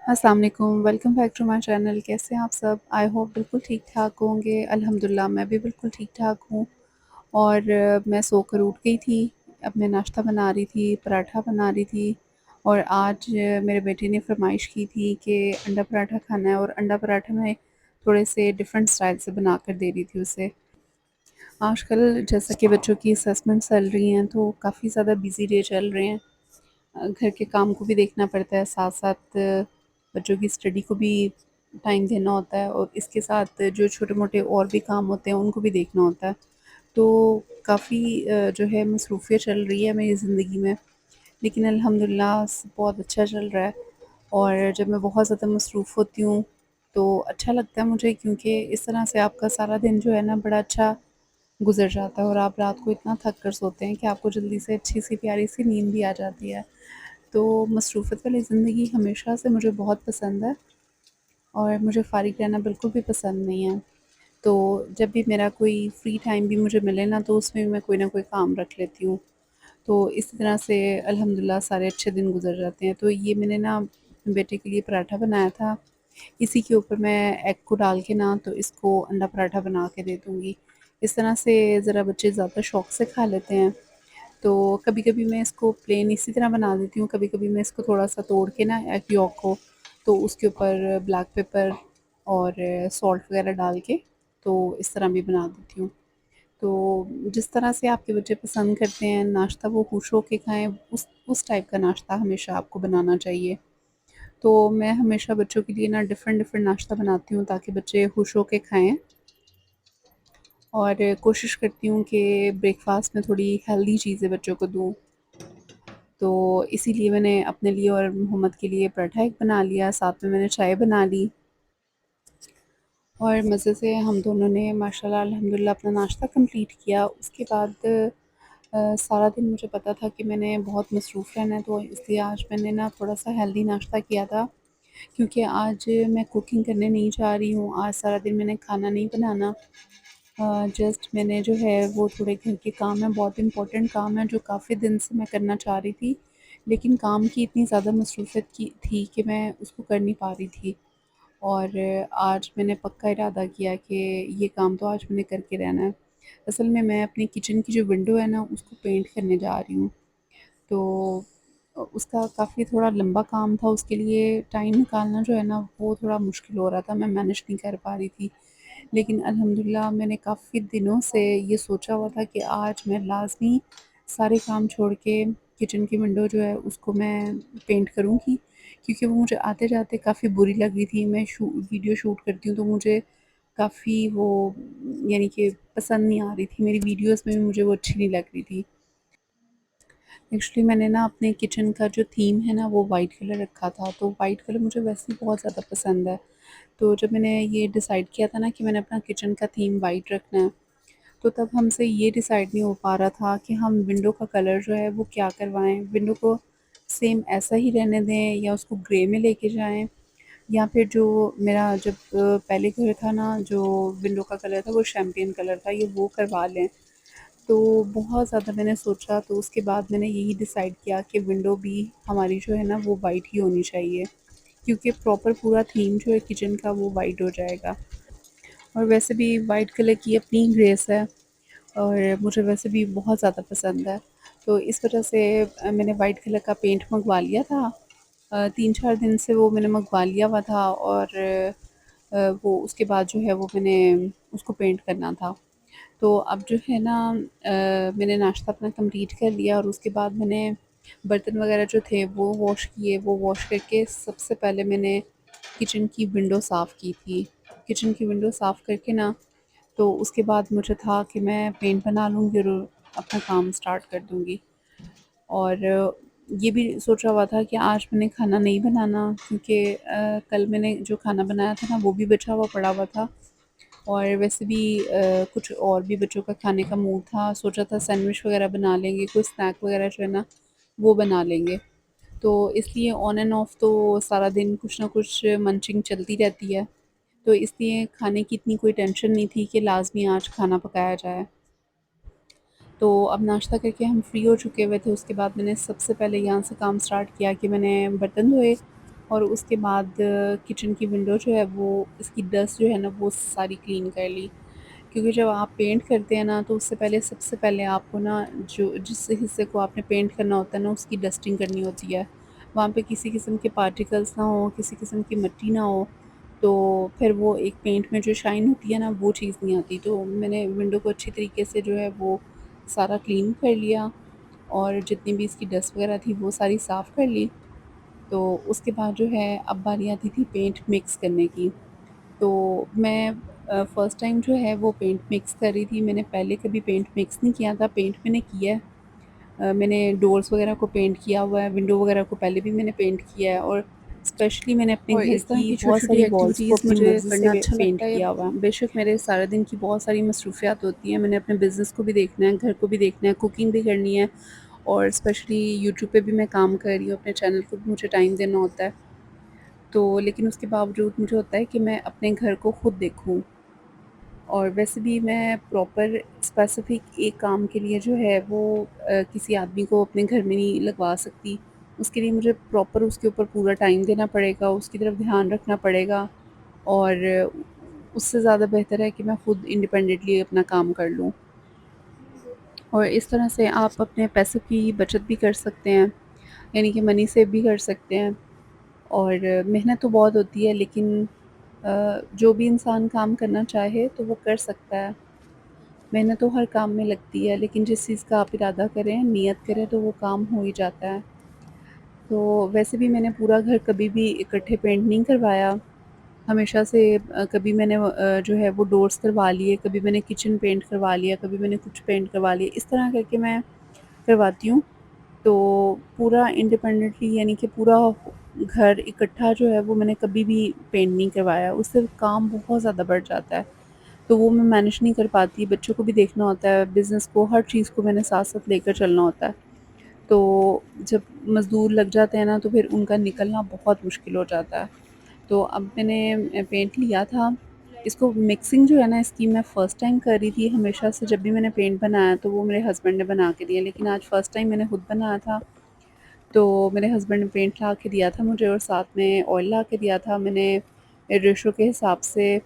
अस्सलाम वालेकुम, welcome back to my channel. कैसे हैं आप सब? आई होप बिल्कुल ठीक-ठाक होंगे। अल्हम्दुलिल्लाह मैं भी बिल्कुल ठीक-ठाक हूँ और मैं सोकर उठ गई थी। अब मैं नाश्ता बना रही थी, पराठा बना रही थी और आज मेरे बेटे ने फ़रमाइश की थी कि अंडा पराठा खाना है और अंडा पराठा मैं थोड़े से डिफ़रेंट स्टाइल से बना कर दे रही थी उसे। आजकल जैसा कि बच्चों की असेसमेंट चल रही हैं, तो काफ़ी ज़्यादा बिज़ी डे चल रहे हैं। घर के काम को भी देखना पड़ता है, साथ-साथ बच्चों की स्टडी को भी टाइम देना होता है और इसके साथ जो छोटे-मोटे और भी काम होते हैं, उनको भी देखना होता है। तो काफ़ी जो है मसरूफ़ियत चल रही है मेरी ज़िंदगी में, लेकिन अल्हम्दुलिल्लाह बहुत अच्छा चल रहा है और जब मैं बहुत ज़्यादा मसरूफ़ होती हूँ, तो अच्छा लगता है मुझे क्योंकि इस तरह से आपका सारा दिन जो है ना बड़ा अच्छा गुज़र जाता है और आप रात को इतना थक कर सोते हैं कि आपको जल्दी से अच्छी-सी प्यारी-सी नींद भी आ जाती है। तो मसरूफ़ियत वाली ज़िंदगी हमेशा से मुझे बहुत पसंद है और मुझे फ़ारिग रहना बिल्कुल भी पसंद नहीं है। तो जब भी मेरा कोई फ्री टाइम भी मुझे मिले ना तो उसमें मैं कोई ना कोई काम रख लेती हूँ। तो इसी तरह से अल्हम्दुलिल्लाह सारे अच्छे दिन गुज़र जाते हैं। तो ये मैंने ना बेटे के लिए पराठा बनाया था। इसी के ऊपर मैं एग को डाल के ना तो इसको अंडा पराठा बना के दे दूँगी। इस तरह से ज़रा बच्चे ज़्यादा शौक से खा लेते हैं। तो कभी-कभी मैं इसको प्लेन इसी तरह बना देती हूँ, कभी-कभी मैं इसको थोड़ा-सा तोड़ के ना एग यॉक को, तो उसके ऊपर ब्लैक पेपर और सॉल्ट वग़ैरह डाल के, तो इस तरह भी बना देती हूँ। तो जिस तरह से आपके बच्चे पसंद करते हैं नाश्ता वो खुश होके खाएँ, उस टाइप का नाश्ता हमेशा आपको बनाना चाहिए। तो मैं हमेशा बच्चों के लिए ना डिफ़रेंट-डिफ़रेंट नाश्ता बनाती हूँ ताकि बच्चे खुश होके खाएँ और कोशिश करती हूँ कि ब्रेकफ़ास्ट में थोड़ी हेल्दी चीज़ें बच्चों को दूँ। तो इसीलिए मैंने अपने लिए और मोहम्मद के लिए पराठा एक बना लिया, साथ में मैंने चाय बना ली और मज़े से हम दोनों ने माशाल्लाह अल्हम्दुलिल्लाह अपना नाश्ता कंप्लीट किया। उसके बाद सारा दिन मुझे पता था कि मैंने बहुत मसरूफ़ रहना है, तो इसलिए आज मैंने ना थोड़ा-सा हेल्दी नाश्ता किया था क्योंकि आज मैं कुकिंग करने नहीं जा रही हूँ, आज सारा दिन मैंने खाना नहीं बनाना। जस्ट मैंने जो है वो थोड़े घर के काम हैं, बहुत इम्पोर्टेंट काम है जो काफ़ी दिन से मैं करना चाह रही थी, लेकिन काम की इतनी ज़्यादा मसरूफ़ियत की थी कि मैं उसको कर नहीं पा रही थी। और आज मैंने पक्का इरादा किया कि ये काम तो आज मैंने करके रहना है। असल में मैं अपनी किचन की जो विंडो है ना उसको पेंट करने जा रही हूँ। तो उसका काफ़ी थोड़ा लंबा काम था, उसके लिए टाइम निकालना जो है ना वो थोड़ा मुश्किल हो रहा था, मैं मैनेज नहीं कर पा रही थी। लेकिन अल्हम्दुलिल्लाह मैंने काफ़ी दिनों से ये सोचा हुआ था कि आज मैं लाज़मी सारे काम छोड़ के किचन की विंडो जो है उसको मैं पेंट करूँगी क्योंकि वो मुझे आते-जाते काफ़ी बुरी लग रही थी। मैं वीडियो शूट करती हूँ तो मुझे काफ़ी वो यानी कि पसंद नहीं आ रही थी। मेरी वीडियोज़ में भी मुझे वो अच्छी नहीं लग रही थी। एक्चुअली मैंने ना अपने किचन का जो थीम है ना वो वाइट कलर रखा था, तो वाइट कलर मुझे वैसे ही बहुत ज़्यादा पसंद है। तो जब मैंने ये डिसाइड किया था ना कि मैंने अपना किचन का थीम वाइट रखना है, तो तब हमसे ये डिसाइड नहीं हो पा रहा था कि हम विंडो का कलर जो है वो क्या करवाएँ। विंडो को सेम ऐसा ही रहने दें या उसको ग्रे में लेके जाएँ या फिर जो मेरा जब पहले घर था ना, जो विंडो का कलर था वो शैम्पेन कलर था, ये वो करवा लें। तो बहुत ज़्यादा मैंने सोचा तो उसके बाद मैंने यही डिसाइड किया कि विंडो भी हमारी जो है ना वो वाइट ही होनी चाहिए क्योंकि प्रॉपर पूरा थीम जो है किचन का वो वाइट हो जाएगा। और वैसे भी वाइट कलर की अपनी ग्रेस है और मुझे वैसे भी बहुत ज़्यादा पसंद है। तो इस वजह से मैंने वाइट कलर का पेंट मँगवा लिया था। 3-4 दिन से वो मैंने मँगवा लिया हुआ था और वो उसके बाद जो है वो मैंने उसको पेंट करना था। तो अब जो है ना मैंने नाश्ता अपना कंप्लीट कर लिया और उसके बाद मैंने बर्तन वगैरह जो थे वो वॉश किए। वो वॉश करके सबसे पहले मैंने किचन की विंडो साफ़ की थी। किचन की विंडो साफ़ करके ना तो उसके बाद मुझे था कि मैं पेंट बना लूँगी और अपना काम स्टार्ट कर दूँगी। और ये भी सोचा हुआ था कि आज मैंने खाना नहीं बनाना क्योंकि कल मैंने जो खाना बनाया था ना वो भी बचा हुआ पड़ा हुआ था और वैसे भी कुछ और भी बच्चों का खाने का मूड था, सोचा था सैंडविच वगैरह बना लेंगे, कोई स्नैक वगैरह जो है ना वो बना लेंगे। तो इसलिए ऑन एंड ऑफ तो सारा दिन कुछ ना कुछ मंचिंग चलती रहती है। तो इसलिए खाने की इतनी कोई टेंशन नहीं थी कि लाज़मी आज खाना पकाया जाए। तो अब नाश्ता करके हम फ्री हो चुके हुए थे, उसके बाद मैंने सबसे पहले यहाँ से काम स्टार्ट किया कि मैंने बर्तन धोए और उसके बाद किचन की विंडो जो है वो इसकी डस्ट जो है ना वो सारी क्लीन कर ली। क्योंकि जब आप पेंट करते हैं ना तो उससे पहले सबसे पहले आपको ना जो जिस हिस्से को आपने पेंट करना होता है ना उसकी डस्टिंग करनी होती है। वहाँ पे किसी किस्म के पार्टिकल्स ना हो, किसी किस्म की मिट्टी ना हो, तो फिर वो एक पेंट में जो शाइन होती है ना वो चीज़ नहीं आती। तो मैंने विंडो को अच्छी तरीके से जो है वो सारा क्लीन कर लिया और जितनी भी इसकी डस्ट वगैरह थी वो सारी साफ़ कर ली। तो उसके बाद जो है अब बारी आती थी पेंट मिक्स करने की। तो मैं फर्स्ट टाइम जो है वो पेंट मिक्स कर रही थी। मैंने पहले कभी पेंट मिक्स नहीं किया था, पेंट मैंने किया है। मैंने डोर्स वगैरह को पेंट किया हुआ है, विंडो वगैरह को पहले भी मैंने पेंट किया है और स्पेशली मैंने अपने और घर इस तरह की की बहुत छोटी-छोटी सारी वॉल्स को एक्टिविटीज़ अपनी मुझे मर्ज़ी करना से अच्छा पेंट लगता है। किया हुआ है। बेशक मेरे सारे दिन की बहुत सारी मसरूफ़ियात होती हैं, मैंने अपने बिज़नेस को भी देखना है, घर को भी देखना है, कुकिंग भी करनी है और स्पेशली यूट्यूब पे भी मैं काम कर रही हूँ, अपने चैनल को भी मुझे टाइम देना होता है। तो लेकिन उसके बावजूद मुझे होता है कि मैं अपने घर को खुद देखूँ और वैसे भी मैं प्रॉपर स्पेसिफ़िक एक काम के लिए जो है वो किसी आदमी को अपने घर में नहीं लगवा सकती। उसके लिए मुझे प्रॉपर उसके ऊपर पूरा टाइम देना पड़ेगा, उसकी तरफ ध्यान रखना पड़ेगा और उससे ज़्यादा बेहतर है कि मैं खुद इंडिपेंडेंटली अपना काम कर लूँ। और इस तरह से आप अपने पैसों की बचत भी कर सकते हैं, यानी कि मनी सेव भी कर सकते हैं। और मेहनत तो बहुत होती है लेकिन जो भी इंसान काम करना चाहे तो वो कर सकता है। मेहनत तो हर काम में लगती है लेकिन जिस चीज़ का आप इरादा करें, नियत करें तो वो काम हो ही जाता है। तो वैसे भी मैंने पूरा घर कभी भी इकट्ठे पेंट नहीं करवाया। हमेशा से कभी मैंने जो है वो डोर्स करवा लिए, कभी मैंने किचन पेंट करवा लिया, कभी मैंने कुछ पेंट करवा लिया। इस तरह करके मैं करवाती हूँ। तो पूरा इंडिपेंडेंटली यानी कि पूरा घर इकट्ठा जो है वो मैंने कभी भी पेंट नहीं करवाया, उससे काम बहुत ज़्यादा बढ़ जाता है। तो वो मैं मैनेज नहीं कर पाती, बच्चों को भी देखना होता है, बिज़नेस को, हर चीज़ को मैंने साथ-साथ लेकर चलना होता है। तो जब मज़दूर लग जाते हैं ना तो फिर उनका निकलना बहुत मुश्किल हो जाता है। तो अब मैंने पेंट लिया था, इसको मिक्सिंग जो है ना इसकी मैं फ़र्स्ट टाइम कर रही थी। हमेशा से जब भी मैंने पेंट बनाया तो वो मेरे हस्बैंड ने बना के दिया, लेकिन आज फ़र्स्ट टाइम मैंने खुद बनाया था। तो मेरे हस्बैंड ने पेंट ला के दिया था मुझे और साथ में ऑयल ला के दिया था। मैंने रेशो के हिसाब से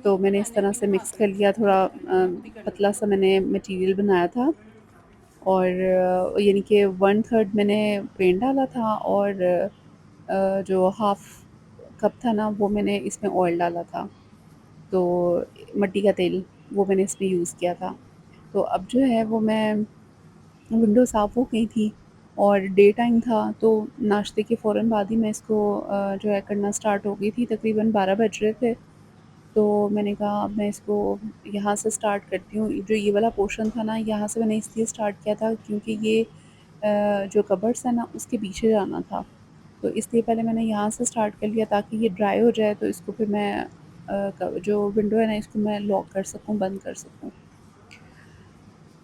तो मैंने इस तरह से मिक्स कर लिया, थोड़ा पतला सा मैंने मटीरियल बनाया था और यानी कि 1/3 मैंने पेंट डाला था और जो हाफ़ कप था ना वो मैंने इसमें ऑयल डाला था। तो मिट्टी का तेल वो मैंने इसमें यूज़ किया था। तो अब जो है वो मैं विंडो साफ़ हो गई थी और डे टाइम था तो नाश्ते के फ़ौरन बाद ही मैं इसको जो है करना स्टार्ट हो गई थी। तकरीबन 12 बज रहे थे। तो मैंने कहा अब मैं इसको यहाँ से स्टार्ट करती हूँ। जो ये वाला पोर्शन था ना यहाँ से मैंने इसलिए स्टार्ट किया था क्योंकि ये जो कबर्ड्स है ना उसके पीछे जाना था। तो इसलिए पहले मैंने यहाँ से स्टार्ट कर लिया ताकि ये ड्राई हो जाए तो इसको फिर मैं जो विंडो है ना इसको मैं लॉक कर सकूँ, बंद कर सकूँ।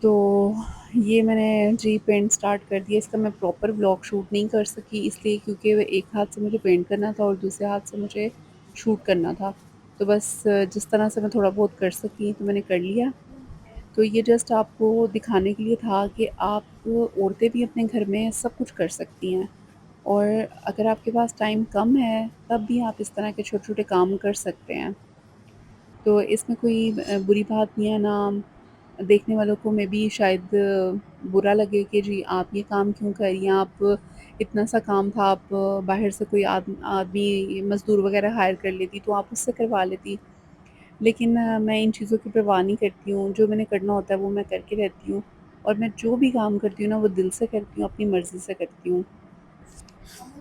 तो ये मैंने जी पेंट स्टार्ट कर दिया। इसका मैं प्रॉपर व्लॉग शूट नहीं कर सकी इसलिए क्योंकि वो एक हाथ से मुझे पेंट करना था और दूसरे हाथ से मुझे शूट करना था। तो बस जिस तरह से मैं थोड़ा बहुत कर सकी तो मैंने कर लिया। तो ये जस्ट आपको दिखाने के लिए था कि आप औरतें भी अपने घर में सब कुछ कर सकती हैं और अगर आपके पास टाइम कम है तब भी आप इस तरह के छोटे-छोटे काम कर सकते हैं। तो इसमें कोई बुरी बात नहीं है ना, देखने वालों को मेबी शायद बुरा लगे कि जी आप ये काम क्यों कर रही हैं, आप इतना सा काम था आप बाहर से कोई आदमी मज़दूर वग़ैरह हायर कर लेती तो आप उससे करवा लेती। लेकिन मैं इन चीज़ों की परवाह नहीं करती हूँ, जो मैंने करना होता है वो मैं करके रहती हूँ और मैं जो भी काम करती हूँ ना वो दिल से करती हूँ, अपनी मर्ज़ी से करती हूँ।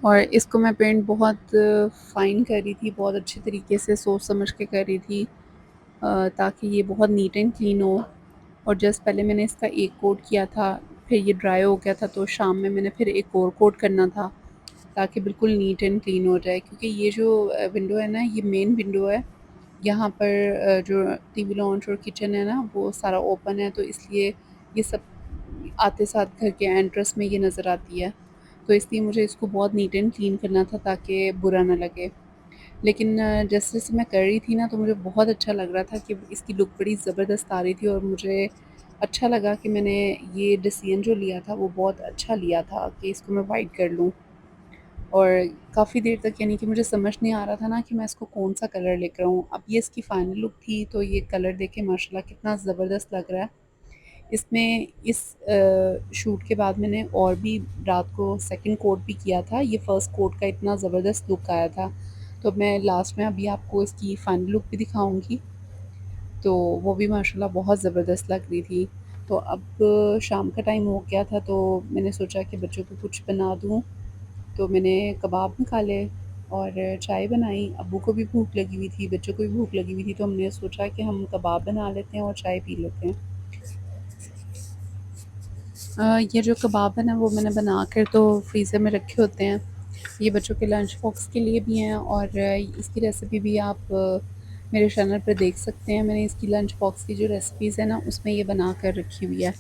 और इसको मैं पेंट बहुत फ़ाइन कर रही थी, बहुत अच्छे तरीके से सोच समझ के कर रही थी ताकि ये बहुत नीट एंड क्लीन हो। और जस्ट पहले मैंने इसका एक कोट किया था, फिर ये ड्राई हो गया था तो शाम में मैंने फिर एक और कोट करना था ताकि बिल्कुल नीट एंड क्लीन हो जाए क्योंकि ये जो विंडो है ना ये मेन विंडो है। यहाँ पर जो टीवी लॉन्च और किचन है ना वो सारा ओपन है तो इसलिए ये सब आते साथ घर के एंट्रेंस में ये नज़र आती है। तो इसलिए मुझे इसको बहुत नीट एंड क्लीन करना था ताकि बुरा ना लगे। लेकिन जैसे-जैसे मैं कर रही थी ना तो मुझे बहुत अच्छा लग रहा था कि इसकी लुक बड़ी ज़बरदस्त आ रही थी और मुझे अच्छा लगा कि मैंने ये डिसीज़न जो लिया था वो बहुत अच्छा लिया था कि इसको मैं वाइट कर लूँ। और काफ़ी देर तक यानी कि मुझे समझ नहीं आ रहा था ना कि मैं इसको कौन-सा कलर लेकर आऊँ। अब ये इसकी फाइनल लुक थी, तो ये कलर देख के माशाल्लाह कितना ज़बरदस्त लग रहा है। इसमें इस शूट के बाद मैंने और भी रात को सेकंड कोट भी किया था। ये फर्स्ट कोट का इतना ज़बरदस्त लुक आया था। तो मैं लास्ट में अभी आपको इसकी फाइनल लुक भी दिखाऊँगी। तो वो भी माशाल्लाह बहुत ज़बरदस्त लग रही थी। तो अब शाम का टाइम हो गया था, तो मैंने सोचा कि बच्चों को कुछ बना दूँ। तो मैंने कबाब निकाले और चाय बनाई। अब्बू को भी भूख लगी हुई थी, बच्चों को भी भूख लगी हुई थी, तो हमने सोचा कि हम कबाब बना लेते हैं और चाय पी लेते हैं। ये जो कबाब है ना, वो मैंने बना कर तो फ्रीज़र में रखे होते हैं। ये बच्चों के लंच बॉक्स के लिए भी हैं और इसकी रेसिपी भी आप मेरे चैनल पर देख सकते हैं। मैंने इसकी लंच बॉक्स की जो रेसिपीज़ है ना, उसमें ये बना कर रखी हुई है।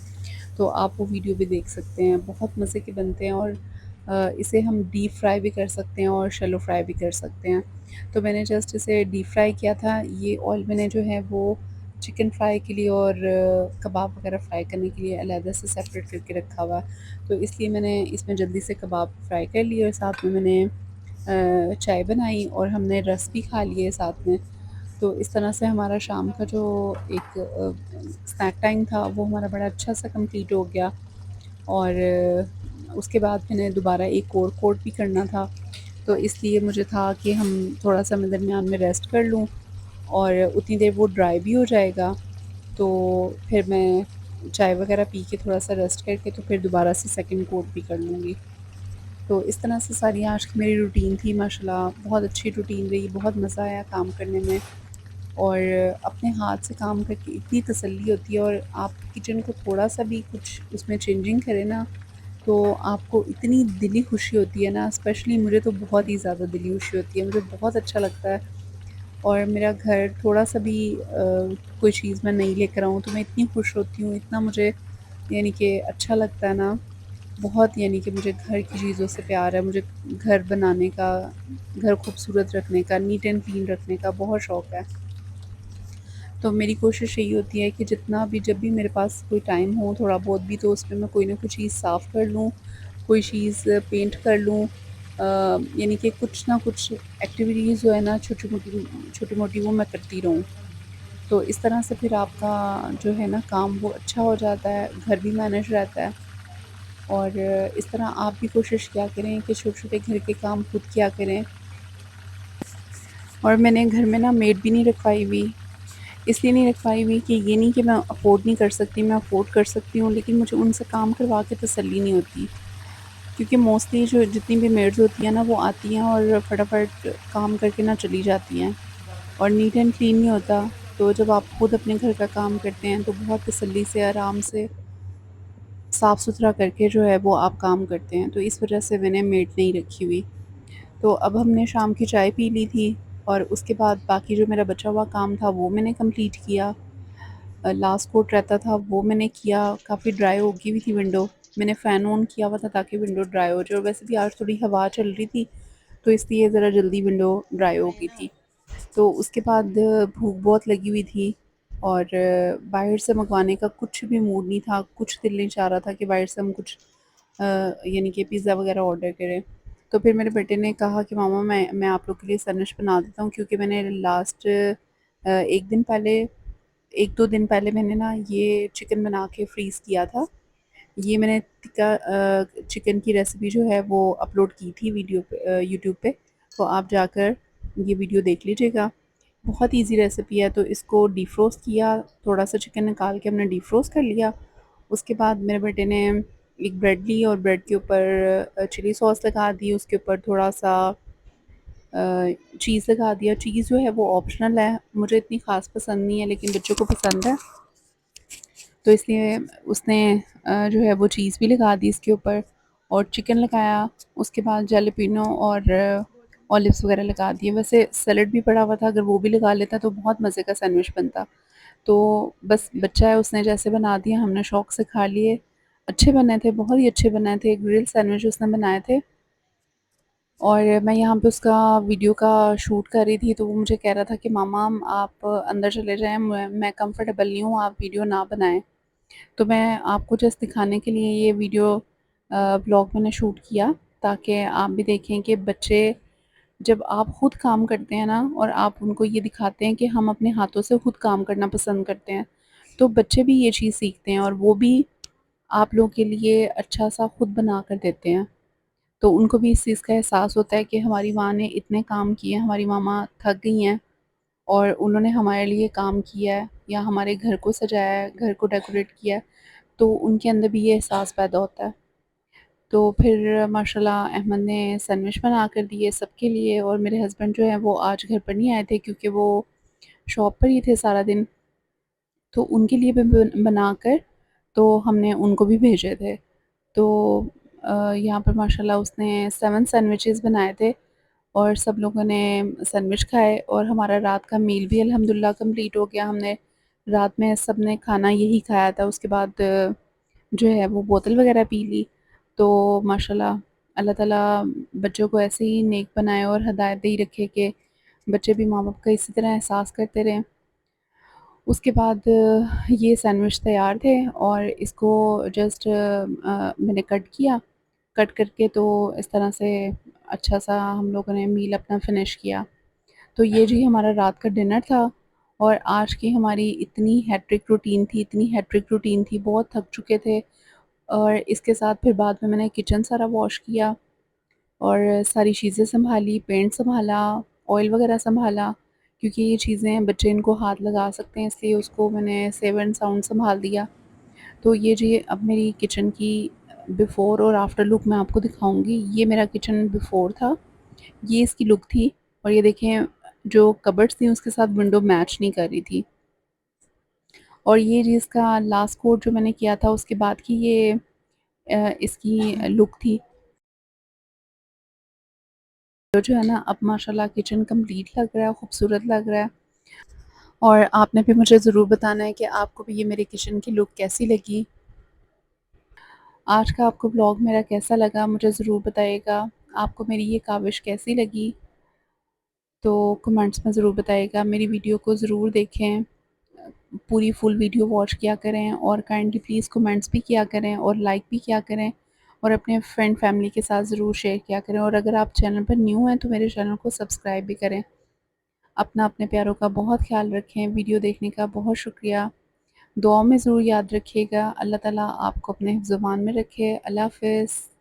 तो आप वो वीडियो भी देख सकते हैं। बहुत मज़े के बनते हैं और इसे हम डीप फ्राई भी कर सकते हैं और शैलो फ्राई भी कर सकते हैं। तो मैंने जस्ट इसे डीप फ्राई किया था। ये ऑयल मैंने जो है वो चिकन फ्राई के लिए और कबाब वगैरह फ्राई करने के लिए अलहदा से सेपरेट करके रखा हुआ। तो इसलिए मैंने इसमें जल्दी से कबाब फ्राई कर लिए और साथ में मैंने चाय बनाई और हमने रस भी खा लिए साथ में। तो इस तरह से हमारा शाम का जो एक स्नैक टाइम था, वो हमारा बड़ा अच्छा सा कंप्लीट हो गया। और उसके बाद मैंने दोबारा एक और कोट भी करना था, तो इसलिए मुझे था कि हम थोड़ा-सा मैं दरमियान में रेस्ट कर लूँ और उतनी देर वो ड्राई भी हो जाएगा। तो फिर मैं चाय वग़ैरह पी के थोड़ा-सा रेस्ट करके तो फिर दोबारा से सेकंड कोट भी कर लूँगी। तो इस तरह से सारी आज की मेरी रूटीन थी माशाल्लाह, बहुत अच्छी रूटीन रही, बहुत मज़ा आया काम करने में। और अपने हाथ से काम करके इतनी तसल्ली होती है, और आप किचन को थोड़ा-सा भी कुछ उसमें चेंजिंग करें ना, तो आपको इतनी दिली खुशी होती है ना, स्पेशली मुझे तो बहुत ही ज़्यादा दिली खुशी होती है, मुझे बहुत अच्छा लगता है। और मेरा घर थोड़ा-सा भी कोई चीज़ मैं नई लेकर आऊँ तो मैं इतनी खुश होती हूँ, इतना मुझे यानी कि अच्छा लगता है ना, बहुत यानी कि मुझे घर की चीज़ों से प्यार है, मुझे घर बनाने का, घर खूबसूरत रखने का, नीट एंड क्लीन रखने का बहुत शौक है। तो मेरी कोशिश यही होती है कि जितना भी जब भी मेरे पास कोई टाइम हो थोड़ा बहुत भी, तो उसमें मैं कोई ना कोई चीज़ साफ़ कर लूँ, कोई चीज़ पेंट कर लूँ। यानी कि कुछ ना कुछ एक्टिविटीज़ जो है ना छोटी-मोटी वो मैं करती रहूँ। तो इस तरह से फिर आपका जो है ना काम वो अच्छा हो जाता है, घर भी मैनेज रहता है। और इस तरह आप भी कोशिश किया करें कि छोटे-छोटे घर के काम खुद किया करें। और मैंने घर में ना मेड भी नहीं रखवाई हुई। इसलिए नहीं रखवाई हुई कि ये नहीं कि मैं अफ़ोर्ड नहीं कर सकती, मैं अफ़ोर्ड कर सकती हूँ, लेकिन मुझे उनसे काम करवा के तसल्ली नहीं होती। क्योंकि मोस्टली जो जितनी भी मेड्स होती हैं ना, वो आती हैं और फटाफट काम करके ना चली जाती हैं और नीट एंड क्लीन नहीं होता। तो जब आप खुद अपने घर का काम करते हैं, तो बहुत तसल्ली से, आराम से, साफ़-सुथरा करके जो है वो आप काम करते हैं। तो इस वजह से मैंने मेड नहीं रखी हुई। तो अब हमने शाम की चाय पी ली थी और उसके बाद बाकी जो मेरा बचा हुआ काम था, वो मैंने कंप्लीट किया। लास्ट कोट रहता था वो मैंने किया, काफ़ी ड्राई हो गई हुई थी विंडो। मैंने फ़ैन ऑन किया हुआ था ताकि विंडो ड्राई हो जाए, और वैसे भी आज थोड़ी हवा चल रही थी, तो इसलिए ज़रा जल्दी विंडो ड्राई हो गई थी। तो उसके बाद भूख बहुत लगी हुई थी और बाहर से मंगवाने का कुछ भी मूड नहीं था, कुछ दिल नहीं चाह रहा था कि बाहर से हम कुछ यानी कि पिज़्ज़ा वग़ैरह ऑर्डर करें। तो फिर मेरे बेटे ने कहा कि मामा मैं आप लोग के लिए सैंडविच बना देता हूँ, क्योंकि मैंने लास्ट 1 दिन पहले 1-2 दिन पहले मैंने ना ये चिकन बना के फ्रीज़ किया था। ये मैंने टिक्का चिकन की रेसिपी जो है वो अपलोड की थी वीडियो पे, यूट्यूब पे, तो आप जाकर ये वीडियो देख लीजिएगा। बहुत ईज़ी रेसिपी है। तो इसको डिफ्रोस्ट किया, थोड़ा-सा चिकन निकाल के हमने डिफ्रोस्ट कर लिया। उसके बाद मेरे बेटे ने एक ब्रेड ली और ब्रेड के ऊपर चिली सॉस लगा दी, उसके ऊपर थोड़ा-सा चीज़ लगा दिया। चीज़ जो है वो ऑप्शनल है, मुझे इतनी ख़ास पसंद नहीं है, लेकिन बच्चों को पसंद है। तो इसलिए उसने जो है वो चीज़ भी लगा दी इसके ऊपर और चिकन लगाया, उसके बाद जैलपेनो और ऑलिव्स वगैरह लगा दिए। वैसे सैलेड भी पड़ा हुआ था, अगर वो भी लगा लेता तो बहुत मज़े का सैंडविच बनता। तो बस बच्चा है, उसने जैसे बना दिया, हमने शौक से खा लिए। अच्छे बने थे, बहुत ही अच्छे बने थे, ग्रिल सैंडविच उसने बनाए थे। और मैं यहाँ पे उसका वीडियो का शूट कर रही थी, तो वो मुझे कह रहा था कि मामा आप अंदर चले जाएँ, मैं कंफर्टेबल नहीं हूँ, आप वीडियो ना बनाएँ। तो मैं आपको जस्ट दिखाने के लिए ये वीडियो ब्लॉग मैंने शूट किया, ताकि आप भी देखें कि बच्चे जब आप खुद काम करते हैं ना और आप उनको ये दिखाते हैं कि हम अपने हाथों से खुद काम करना पसंद करते हैं, तो बच्चे भी ये चीज़ सीखते हैं और वो भी आप लोगों के लिए अच्छा-सा खुद बना कर देते हैं। तो उनको भी इस चीज़ का एहसास होता है कि हमारी माँ ने इतने काम किए, हमारी मामा थक गई हैं और उन्होंने हमारे लिए काम किया है या हमारे घर को सजाया है, घर को डेकोरेट किया है, तो उनके अंदर भी ये एहसास पैदा होता है। तो फिर माशाल्लाह अहमद ने सैंडविच बना कर दिए सबके लिए और मेरे हस्बैंड जो हैं वो आज घर पर नहीं आए थे क्योंकि वो शॉप पर ही थे सारा दिन, तो उनके लिए भी बनाकर तो हमने उनको भी भेजे थे। तो यहाँ पर माशाल्लाह उसने 7 सैंडविचेस बनाए थे और सब लोगों ने सैंडविच खाए और हमारा रात का मील भी अल्हम्दुलिल्लाह कंप्लीट हो गया। हमने रात में सब ने खाना यही खाया था, उसके बाद जो है वो बोतल वग़ैरह पी ली। तो माशाल्लाह अल्लाह ताला बच्चों को ऐसे ही नेक बनाए और हिदायत दे ही रखे कि बच्चे भी माँ-बाप का इसी तरह एहसास करते रहें। उसके बाद ये सैंडविच तैयार थे और इसको जस्ट मैंने कट किया। कट करके तो इस तरह से अच्छा-सा हम लोगों ने मील अपना फिनिश किया। तो ये जी हमारा रात का डिनर था और आज की हमारी इतनी हेक्टिक रूटीन थी, इतनी हेक्टिक रूटीन थी, बहुत थक चुके थे और इसके साथ फिर बाद में मैंने किचन सारा वॉश किया और सारी चीज़ें सँभाली, पेंट सँभाला, ऑयल वग़ैरह सँभाला क्योंकि ये चीज़ें बच्चे इनको हाथ लगा सकते हैं इसलिए उसको मैंने सेव एंड साउंड सँभाल दिया। तो ये जी अब मेरी किचन की बिफ़ोर और आफ्टर लुक मैं आपको दिखाऊँगी। ये मेरा किचन बिफ़ोर था, ये इसकी लुक थी और ये देखें जो कबर्ड्स थी उसके साथ विंडो मैच नहीं कर रही थी। और ये जी इसका लास्ट कोट जो मैंने किया था उसके बाद की ये इसकी लुक थी। तो जो है ना अब माशाल्लाह किचन कंप्लीट लग रहा है, खूबसूरत लग रहा है और आपने भी मुझे ज़रूर बताना है कि आपको भी ये मेरे किचन की लुक कैसी लगी। आज का आपको व्लॉग मेरा कैसा लगा मुझे ज़रूर बताइएगा। आपको मेरी ये काविश कैसी लगी? तो कमेंट्स में ज़रूर बताइएगा। मेरी वीडियो को ज़रूर देखें, पूरी फुल वीडियो वॉच किया करें और काइंडली प्लीज़ कमेंट्स भी किया करें और लाइक भी किया करें और अपने फ्रेंड फैमिली के साथ ज़रूर शेयर किया करें और अगर आप चैनल पर न्यू हैं तो मेरे चैनल को सब्सक्राइब भी करें। अपना अपने प्यारों का बहुत ख़्याल रखें। वीडियो देखने का बहुत शुक्रिया। दुआओं में ज़रूर याद रखिएगा। अल्लाह ताला आपको अपने हिफ़्ज़-ओ-मान में रखे। अल्लाह हाफ़िज़।